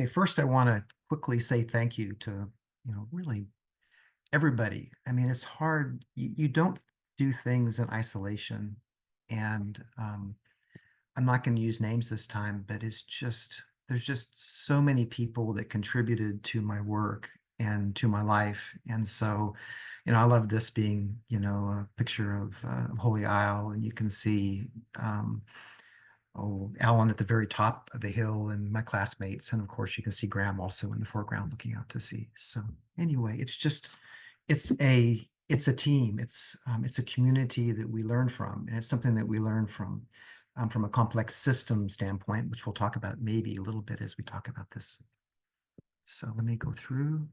Okay, first I want to quickly say thank you to, really everybody. I mean, it's hard. You don't do things in isolation. And I'm not going to use names this time, but there's just so many people that contributed to my work and to my life. And so, I love this being, a picture of Holy Isle, and you can see Alan at the very top of the hill and my classmates. And of course, you can see Graham also in the foreground looking out to sea. So anyway, it's a team. It's a community that we learn from, and it's something that we learn from a complex system standpoint, which we'll talk about maybe a little bit as we talk about this. So let me go through.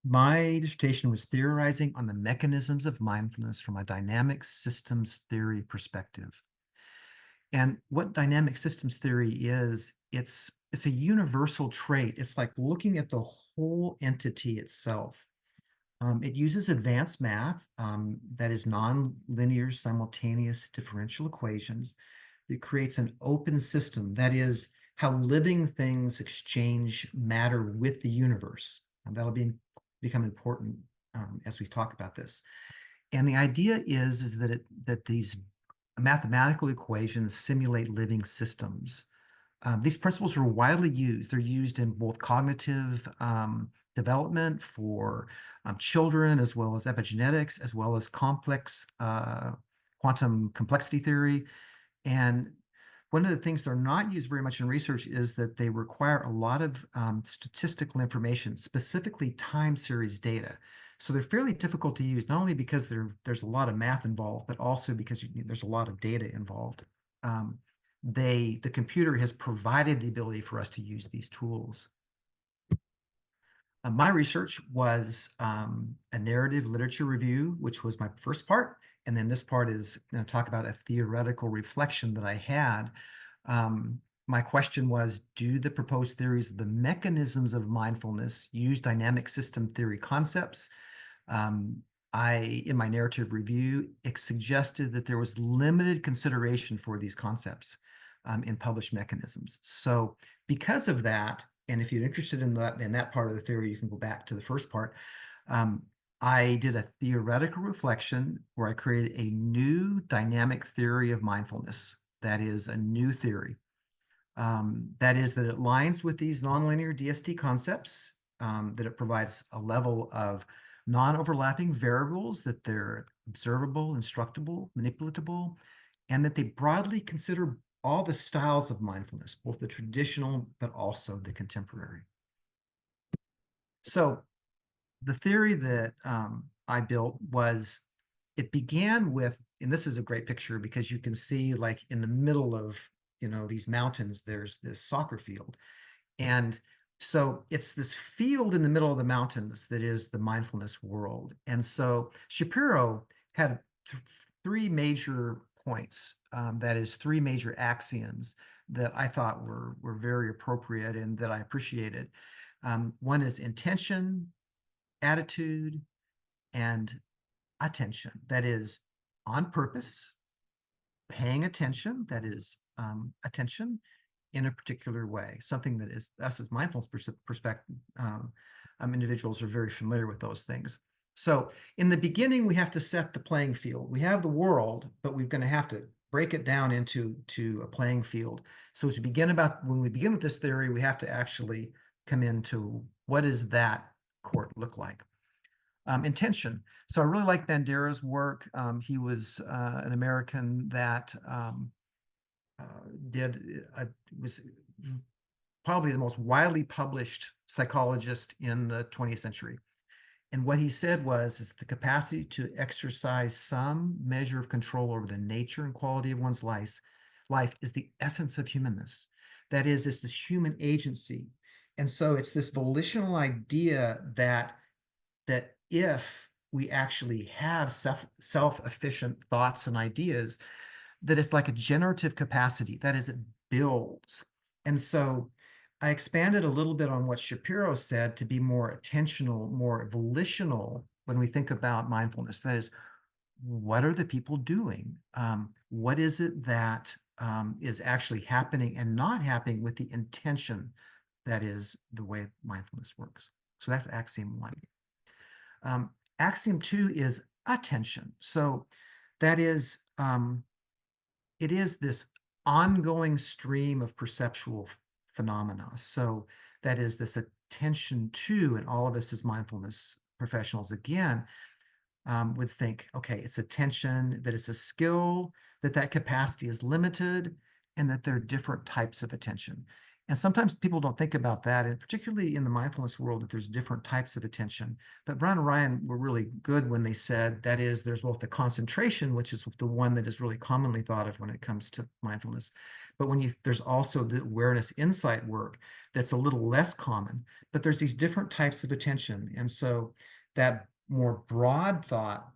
My dissertation was theorizing on the mechanisms of mindfulness from a dynamic systems theory perspective. And what dynamic systems theory is, it's a universal trait. It's like looking at the whole entity itself. It uses advanced math, that is nonlinear simultaneous differential equations. It creates an open system, that is how living things exchange matter with the universe. And that'll become important as we talk about this. And the idea is that these mathematical equations simulate living systems. These principles are widely used. They're used in both cognitive development for children, as well as epigenetics, as well as complex quantum complexity theory. And one of the things they're not used very much in research is that they require a lot of statistical information, specifically time series data. So they're fairly difficult to use, not only because there's a lot of math involved, but also because there's a lot of data involved. The computer has provided the ability for us to use these tools. My research was a narrative literature review, which was my first part. And then this part is going to talk about a theoretical reflection that I had. My question was, do the proposed theories of the mechanisms of mindfulness use dynamic system theory concepts? In my narrative review, it suggested that there was limited consideration for these concepts in published mechanisms. So because of that, and if you're interested in that part of the theory, you can go back to the first part. I did a theoretical reflection where I created a new dynamic theory of mindfulness. That is a new theory. That is that it aligns with these nonlinear DST concepts, that it provides a level of non-overlapping variables, that they're observable, instructable, manipulatable, and that they broadly consider all the styles of mindfulness, both the traditional, but also the contemporary. So the theory that I built it began with, and this is a great picture because you can see like in the middle of, these mountains, there's this soccer field. And so it's this field in the middle of the mountains that is the mindfulness world. And so Shapiro had three major points, that is three major axioms that I thought were very appropriate and that I appreciated. One is intention, attitude, and attention. That is on purpose, paying attention, that is attention in a particular way, something that is, us as mindfulness perspective, individuals are very familiar with those things. So in the beginning, we have to set the playing field. We have the world, but we're going to have to break it down into a playing field. So when we begin with this theory, we have to actually come into what does that court look like? Intention. So I really like Bandera's work. He was an American that was probably the most widely published psychologist in the 20th century. And what he said is the capacity to exercise some measure of control over the nature and quality of one's life is the essence of humanness. That is, it's this human agency. And so it's this volitional idea that if we actually have self-efficient thoughts and ideas, that it's like a generative capacity. That is, it builds. And so I expanded a little bit on what Shapiro said to be more attentional, more volitional when we think about mindfulness. That is, what are the people doing? What is it that is actually happening and not happening with the intention That is the way mindfulness works. So that's axiom 1. Axiom 2 is attention. So that is, it is this ongoing stream of perceptual phenomena. So that is this attention to, and all of us as mindfulness professionals, again, would think, okay, it's attention, that it's a skill, that capacity is limited, and that there are different types of attention. And sometimes people don't think about that, and particularly in the mindfulness world, that there's different types of attention. But Brown and Ryan were really good when they said that is, there's both the concentration, which is the one that is really commonly thought of when it comes to mindfulness. But there's also the awareness insight work that's a little less common, but there's these different types of attention. And so that more broad thought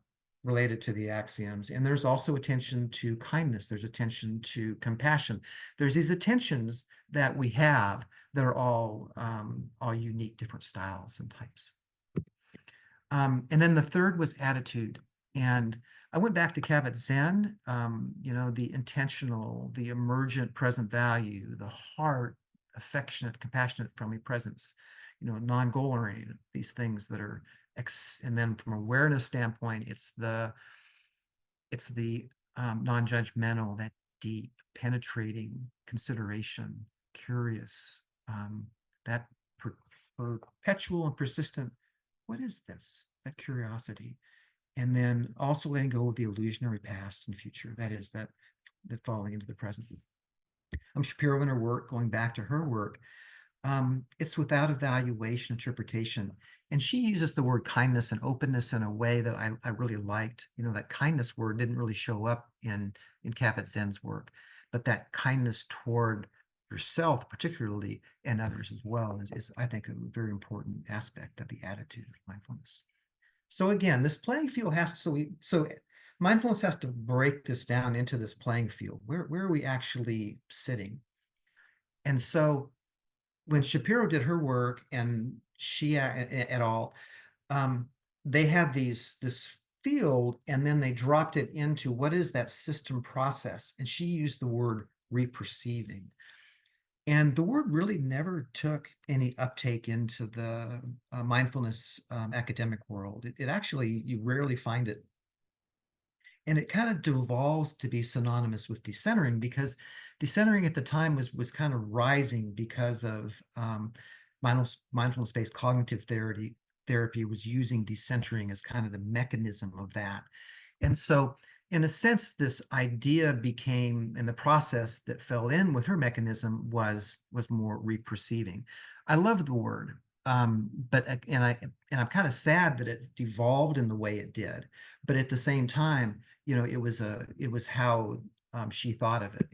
related to the axioms. And there's also attention to kindness. There's attention to compassion. There's these attentions that we have that are all unique, different styles and types. And then the third was attitude. And I went back to Kabat-Zinn, the intentional, the emergent present value, the heart, affectionate, compassionate, friendly presence, non-goal oriented, these things that are, and then from awareness standpoint, it's the non-judgmental, that deep, penetrating consideration, curious, that perpetual and persistent, what is this? That curiosity. And then also letting go of the illusionary past and future. That is that falling into the present. Shapiro in her work, going back to her work, it's without evaluation, interpretation. And she uses the word kindness and openness in a way that I really liked. That kindness word didn't really show up in Kabat-Zinn's work, but that kindness toward yourself, particularly, and others as well, is I think, a very important aspect of the attitude of mindfulness. So again, this playing field so mindfulness has to break this down into this playing field. Where are we actually sitting? And so when Shapiro did her work, and she et al., they had this field, and then they dropped it into what is that system process. And she used the word reperceiving. And the word really never took any uptake into the mindfulness academic world. It actually, you rarely find it. And it kind of devolves to be synonymous with decentering, because decentering at the time was kind of rising because of mindfulness-based cognitive therapy was using decentering as kind of the mechanism of that. And so in a sense, this idea became, and the process that fell in with her mechanism was more reperceiving. I love the word, but I'm kind of sad that it devolved in the way it did. But at the same time, it was how she thought of it.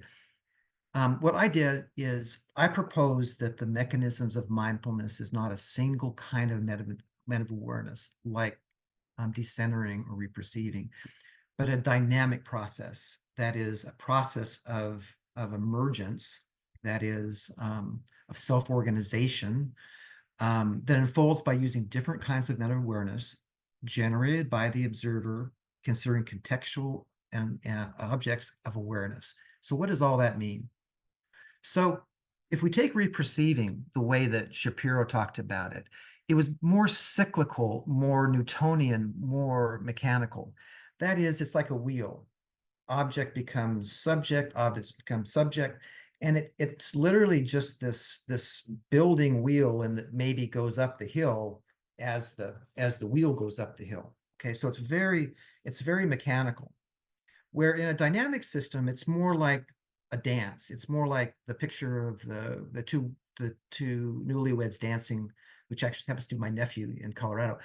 What I did is I proposed that the mechanisms of mindfulness is not a single kind of meta awareness like decentering or reperceiving, but a dynamic process. That is a process of emergence, that is of self-organization, that unfolds by using different kinds of meta-awareness generated by the observer, considering contextual and objects of awareness. So what does all that mean? So if we take reperceiving the way that Shapiro talked about it, it was more cyclical, more Newtonian, more mechanical. That is, it's like a wheel. Object becomes subject, objects become subject, and it's literally just this building wheel, and that maybe goes up the hill as the wheel goes up the hill. Okay, so it's very mechanical. Where in a dynamic system, it's more like a dance. It's more like the picture of the two newlyweds dancing, which actually happens to be my nephew in Colorado,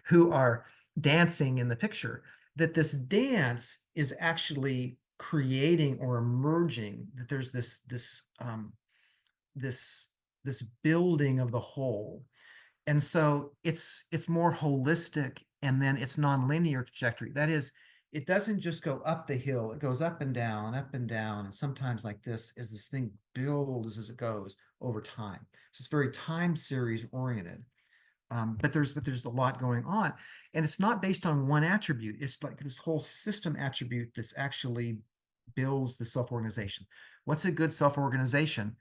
who are dancing in the picture. That this dance is actually creating or emerging, that there's this building of the whole. And so it's more holistic, and then it's nonlinear trajectory. That is, it doesn't just go up the hill, it goes up and down, and sometimes like this, as this thing builds as it goes over time. So it's very time series oriented. But there's a lot going on, and it's not based on one attribute. It's like this whole system attribute that's actually builds the self-organization. What's a good self-organization?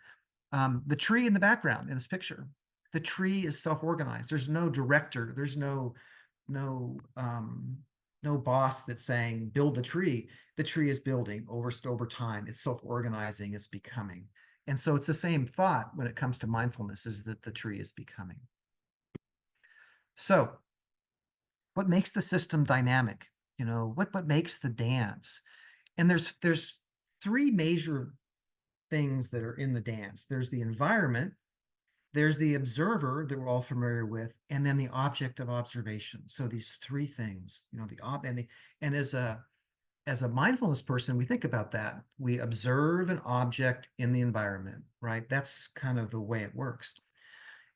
The tree in the background in this picture, the tree is self-organized. There's no director. There's no no boss that's saying build the tree. The tree is building over time. It's self-organizing. It's becoming. And so it's the same thought when it comes to mindfulness, is that the tree is becoming. So what makes the system dynamic? What makes the dance? And there's three major things that are in the dance. There's the environment, there's the observer that we're all familiar with, and then the object of observation. So these three things, and as a mindfulness person, we think about that. We observe an object in the environment, right? That's kind of the way it works.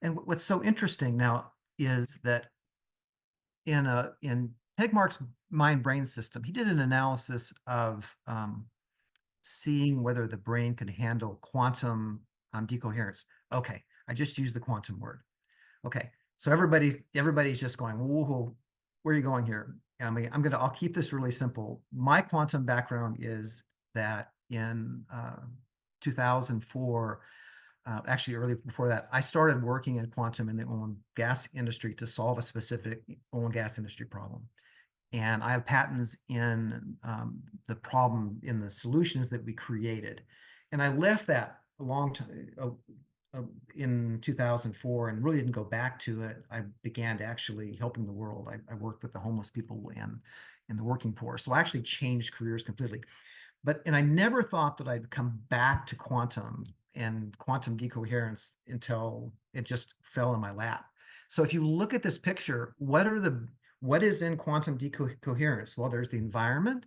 And what's so interesting now is that in Tegmark's mind-brain system, he did an analysis of seeing whether the brain could handle quantum decoherence. Okay, I just used the quantum word. Okay, so everybody's just going, whoa, where are you going here? I'll keep this really simple. My quantum background is that in 2004, actually early before that, I started working in quantum in the oil and gas industry to solve a specific oil and gas industry problem. And I have patents in the problem, in the solutions that we created. And I left that a long time in 2004 and really didn't go back to it. I began to actually helping the world. I worked with the homeless people and the working poor. So I actually changed careers completely. And I never thought that I'd come back to quantum and quantum decoherence until it just fell in my lap. So if you look at this picture, what is in quantum decoherence? Well, there's the environment,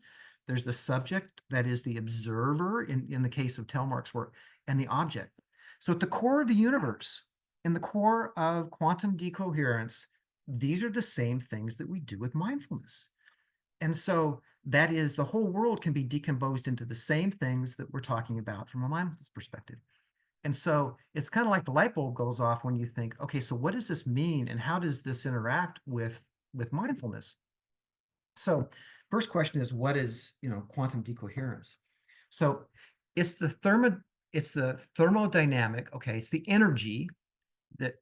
there's the subject, that is the observer in the case of Tegmark's work, and the object. So at the core of the universe, in the core of quantum decoherence, these are the same things that we do with mindfulness. And so that is, the whole world can be decomposed into the same things that we're talking about from a mindfulness perspective. And so it's kind of like the light bulb goes off when you think, okay, so what does this mean? And how does this interact with mindfulness? So first question is, what is, quantum decoherence? So it's the thermodynamic, okay, it's the energy that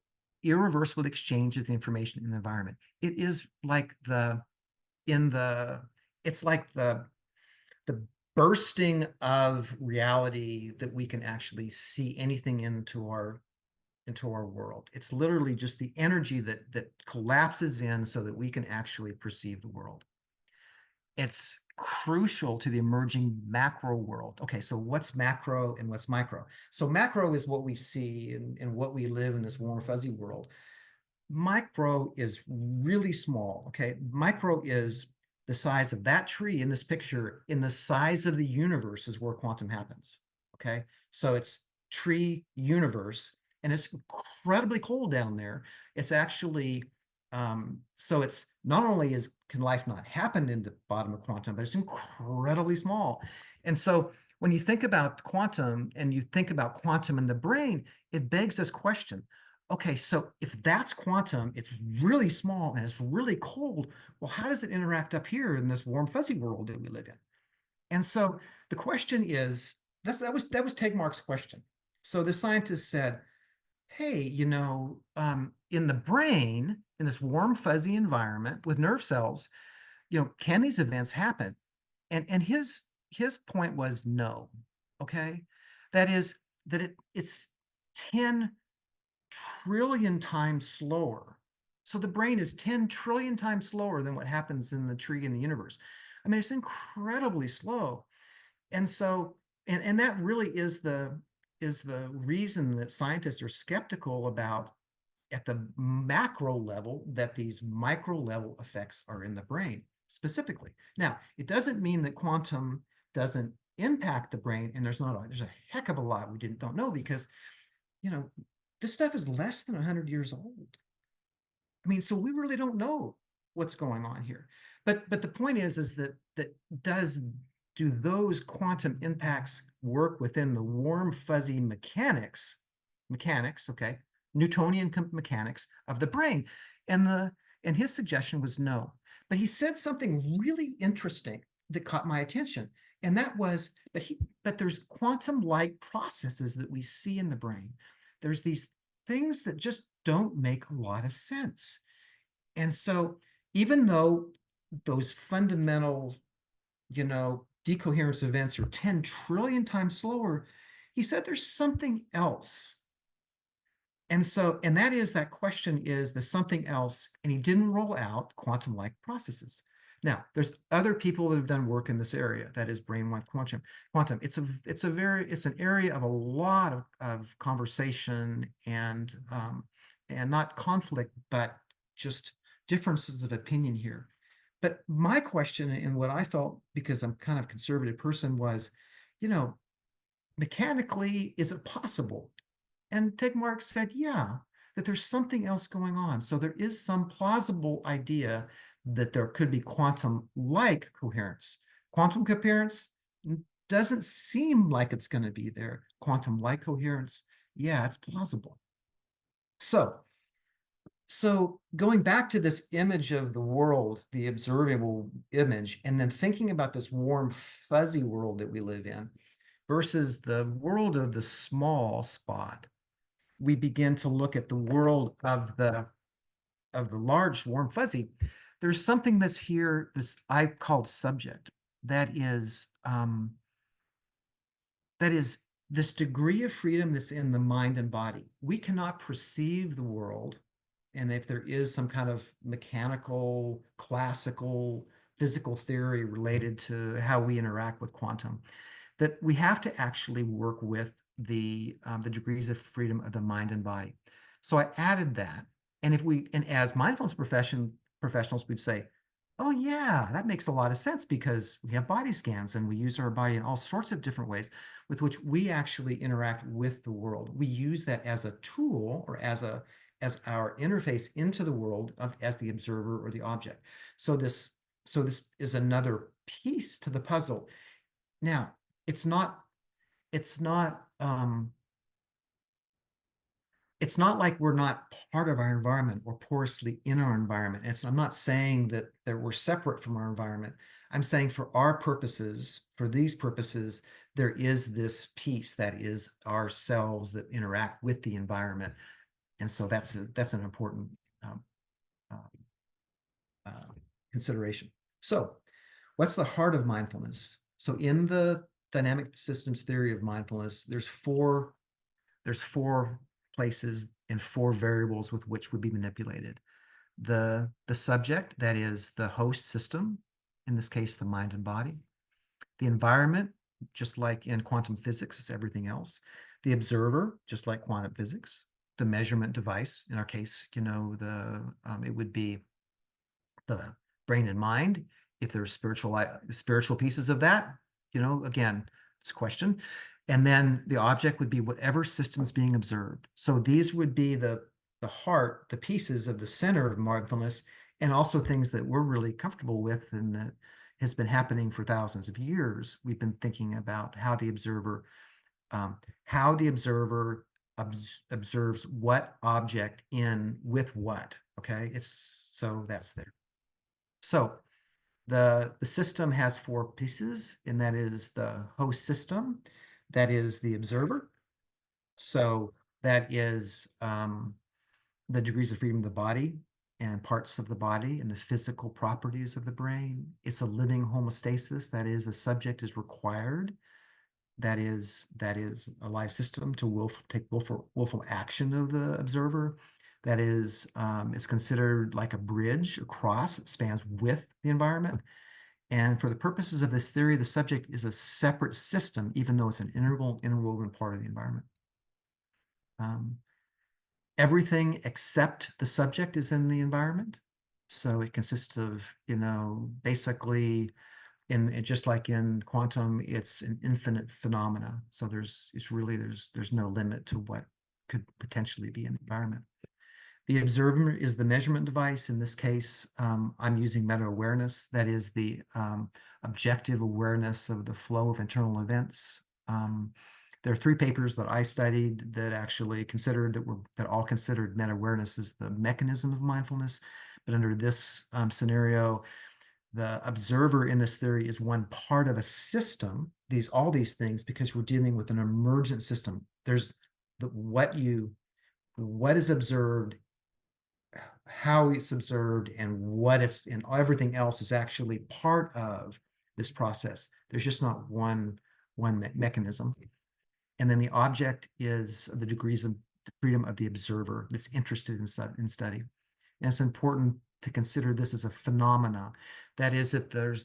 irreversibly exchanges the information in the environment. It is like it's like the bursting of reality that we can actually see anything into our world. It's literally just the energy that collapses in so that we can actually perceive the world. It's crucial to the emerging macro world. Okay, so what's macro and what's micro? So macro is what we see and what we live in this warm, fuzzy world. Micro is really small, okay? Micro is the size of that tree in this picture. In the size of the universe is where quantum happens, okay? So it's tree universe, and it's incredibly cold down there. It's actually, so it's not only can life not happen in the bottom of quantum, but it's incredibly small. And so when you think about quantum and you think about quantum in the brain, it begs this question. Okay, so if that's quantum, it's really small and it's really cold. Well, how does it interact up here in this warm, fuzzy world that we live in? And so the question is, that was Tegmark's question. So the scientist said, hey, in the brain, in this warm, fuzzy environment with nerve cells, can these events happen? And his point was no. Okay, that is that it's 10 trillion times slower. So the brain is 10 trillion times slower than what happens in the tree in the universe. I mean, it's incredibly slow. And so, and that really is the reason that scientists are skeptical about, at the macro level, that these micro level effects are in the brain specifically. Now, it doesn't mean that quantum doesn't impact the brain, and there's a heck of a lot we don't know, because this stuff is less than 100 years old. I mean, so we really don't know what's going on here. But the point is that do those quantum impacts work within the warm, fuzzy mechanics, okay, Newtonian mechanics of the brain? And his suggestion was no. But he said something really interesting that caught my attention. And that was, but there's quantum-like processes that we see in the brain. There's these things that just don't make a lot of sense. And so even though those fundamental, decoherence events are 10 trillion times slower, he said there's something else. And that is, that question is the something else, and he didn't roll out quantum-like processes. Now, there's other people that have done work in this area, that is brain-wide quantum. It's an area of a lot of conversation and not conflict, but just differences of opinion here. But my question, and what I felt, because I'm kind of a conservative person, was, mechanically, is it possible? And Tegmark said, yeah, that there's something else going on. So there is some plausible idea that there could be quantum-like coherence. Quantum coherence doesn't seem like it's going to be there. Quantum-like coherence, yeah, it's plausible. So going back to this image of the world, the observable image, and then thinking about this warm, fuzzy world that we live in versus the world of the small spot, we begin to look at the world of the large, warm, fuzzy. There's something that's here that's I've called subject. That is this degree of freedom that's in the mind and body. We cannot perceive the world, and if there is some kind of mechanical, classical, physical theory related to how we interact with quantum, that we have to actually work with the degrees of freedom of the mind and body. So I added that, and as mindfulness professionals, we'd say, oh yeah, that makes a lot of sense, because we have body scans and we use our body in all sorts of different ways with which we actually interact with the world. We use that as a tool, or as our interface into the world as the observer or the object. So this is another piece to the puzzle. Now, it's not it's not like we're not part of our environment or porously in our environment. I'm not saying that we're separate from our environment. I'm saying for our purposes, for these purposes, there is this piece that is ourselves that interact with the environment. And so that's an important uh, uh, consideration. So what's the heart of mindfulness? So in the dynamic systems theory of mindfulness, there's four places and four variables with which would be manipulated. The subject, that is the host system, in this case, the mind and body. The environment, just like in quantum physics, is everything else. The observer, just like quantum physics. The measurement device, in our case, it would be the brain and mind. If there's spiritual pieces of that, again, it's a question. And then the object would be whatever system's being observed. So these would be the heart, the pieces of the center of mindfulness, and also things that we're really comfortable with and that has been happening for thousands of years. We've been thinking about how the observer observes what object in with what. Okay, so that's there. So the system has four pieces, and that is the host system, that is the observer. So that is the degrees of freedom of the body and parts of the body and the physical properties of the brain. It's a living homeostasis, that is, the subject is required. That is a live system to take willful action of the observer. That is, it's considered like a bridge across. It spans with the environment. And for the purposes of this theory, the subject is a separate system, even though it's an interwoven part of the environment. Everything except the subject is in the environment. So it consists of, basically, just like in quantum, it's an infinite phenomena. So there's no limit to what could potentially be in the environment. The observer is the measurement device. In this case, I'm using meta-awareness. That is the objective awareness of the flow of internal events. There are three papers that I studied that actually all considered meta-awareness as the mechanism of mindfulness. But under this scenario, the observer in this theory is one part of a system, all these things, because we're dealing with an emergent system. There's what is observed, how it's observed, and everything else is actually part of this process. There's just not one mechanism. And then the object is the degrees of freedom of the observer that's interested in study. And it's important to consider this as a phenomena. That is, that there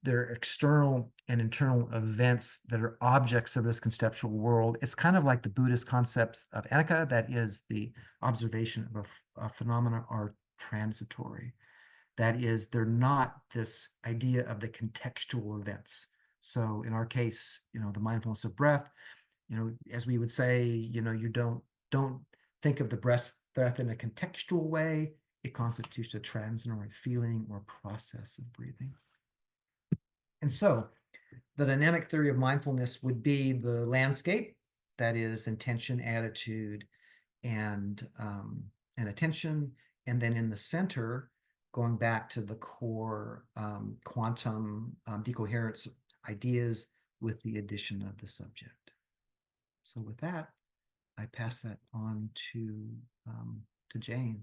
are external and internal events that are objects of this conceptual world. It's kind of like the Buddhist concepts of anicca, that is, the observation of a phenomena are transitory. That is, they're not this idea of the contextual events. So in our case, the mindfulness of breath, as we would say, you don't think of the breath in a contextual way. It constitutes a transitory feeling or process of breathing. And so the dynamic theory of mindfulness would be the landscape, that is intention, attitude, and attention. And then in the center, going back to the core quantum decoherence ideas with the addition of the subject. So with that, I pass that on to Jane.